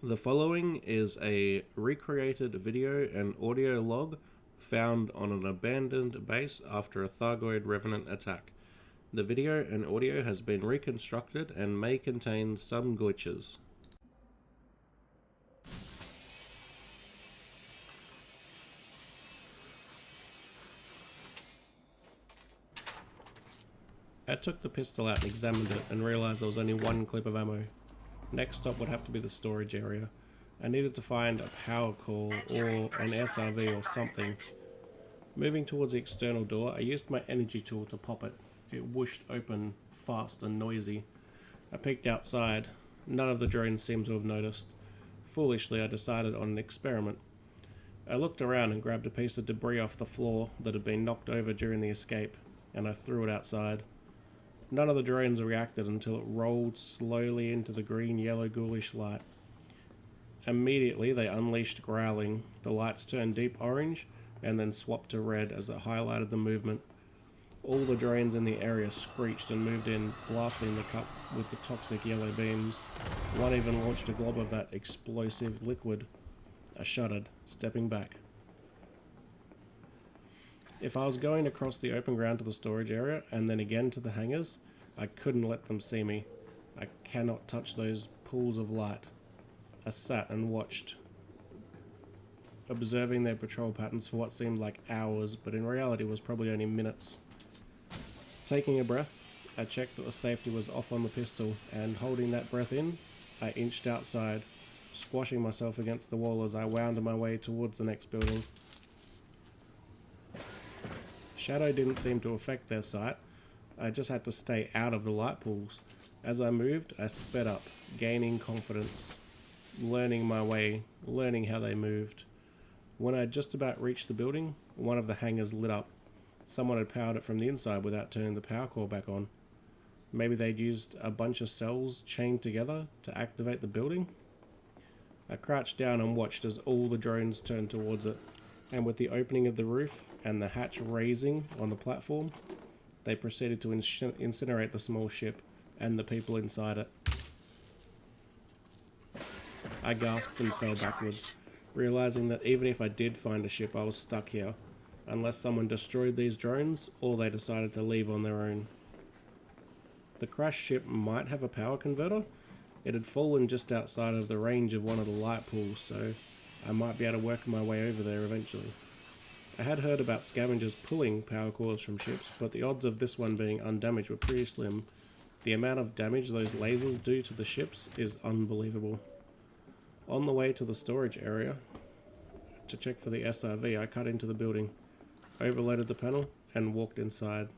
The following is a recreated video and audio log found on an abandoned base after a Thargoid revenant attack. The video and audio has been reconstructed and may contain some glitches. I took the pistol out and examined it and realised there was only one clip of ammo. Next stop would have to be the storage area. I needed to find a power core or an SRV or something. Moving towards the external door, I used my energy tool to pop it. It whooshed open fast and noisy. I peeked outside. None of the drones seemed to have noticed. Foolishly, I decided on an experiment. I looked around and grabbed a piece of debris off the floor that had been knocked over during the escape, and I threw it outside. None of the drones reacted until it rolled slowly into the green-yellow ghoulish light. Immediately they unleashed growling. The lights turned deep orange and then swapped to red as it highlighted the movement. All the drones in the area screeched and moved in, blasting the cup with the toxic yellow beams. One even launched a glob of that explosive liquid. I shuddered, stepping back. If I was going across the open ground to the storage area and then again to the hangars, I couldn't let them see me. I cannot touch those pools of light. I sat and watched, observing their patrol patterns for what seemed like hours, but in reality was probably only minutes. Taking a breath, I checked that the safety was off on the pistol, and holding that breath in, I inched outside, squashing myself against the wall as I wound my way towards the next building. Shadow didn't seem to affect their sight. I just had to stay out of the light pools. As I moved, I sped up, gaining confidence, learning my way, learning how they moved. When I had just about reached the building, one of the hangars lit up. Someone had powered it from the inside without turning the power core back on. Maybe they'd used a bunch of cells chained together to activate the building. I crouched down and watched as all the drones turned towards it, and with the opening of the roof and the hatch raising on the platform, they proceeded to incinerate the small ship and the people inside it. I gasped and fell backwards, realizing that even if I did find a ship, I was stuck here, unless someone destroyed these drones or they decided to leave on their own. The crashed ship might have a power converter. It had fallen just outside of the range of one of the light pools, so I might be able to work my way over there eventually. I had heard about scavengers pulling power cores from ships, but the odds of this one being undamaged were pretty slim. The amount of damage those lasers do to the ships is unbelievable. On the way to the storage area to check for the SRV, I cut into the building, overloaded the panel, and walked inside.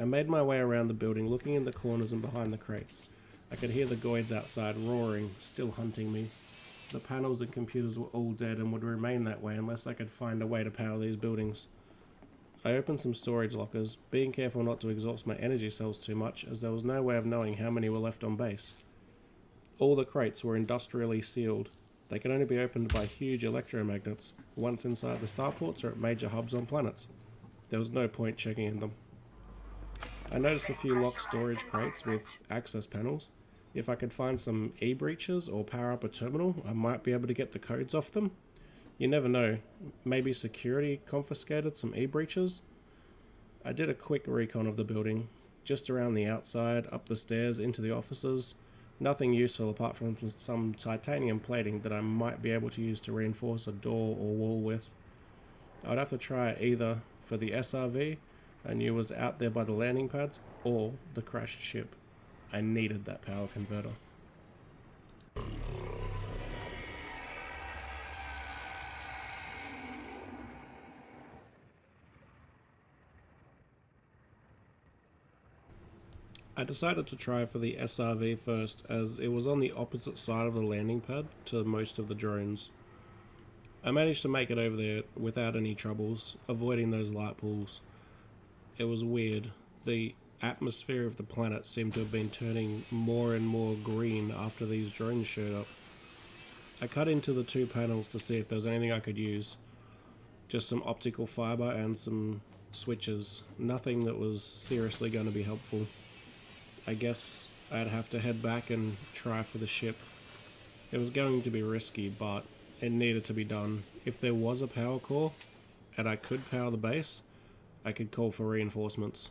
I made my way around the building, looking in the corners and behind the crates. I could hear the goids outside roaring, still hunting me. The panels and computers were all dead and would remain that way unless I could find a way to power these buildings. I opened some storage lockers, being careful not to exhaust my energy cells too much, as there was no way of knowing how many were left on base. All the crates were industrially sealed. They could only be opened by huge electromagnets, once inside the starports or at major hubs on planets. There was no point checking in them. I noticed a few locked storage crates with access panels. If I could find some e-breaches or power up a terminal, I might be able to get the codes off them. You never know. Maybe security confiscated some e-breaches? I did a quick recon of the building, just around the outside, up the stairs, into the offices. Nothing useful apart from some titanium plating that I might be able to use to reinforce a door or wall with. I'd have to try either for the SRV I knew was out there by the landing pads, or the crashed ship. I needed that power converter. I decided to try for the SRV first, as it was on the opposite side of the landing pad to most of the drones. I managed to make it over there without any troubles, avoiding those light pools. It was weird. The atmosphere of the planet seemed to have been turning more and more green after these drones showed up. I cut into the two panels to see if there was anything I could use. Just some optical fiber and some switches. Nothing that was seriously going to be helpful. I guess I'd have to head back and try for the ship. It was going to be risky, but it needed to be done. If there was a power core, and I could power the base, I could call for reinforcements.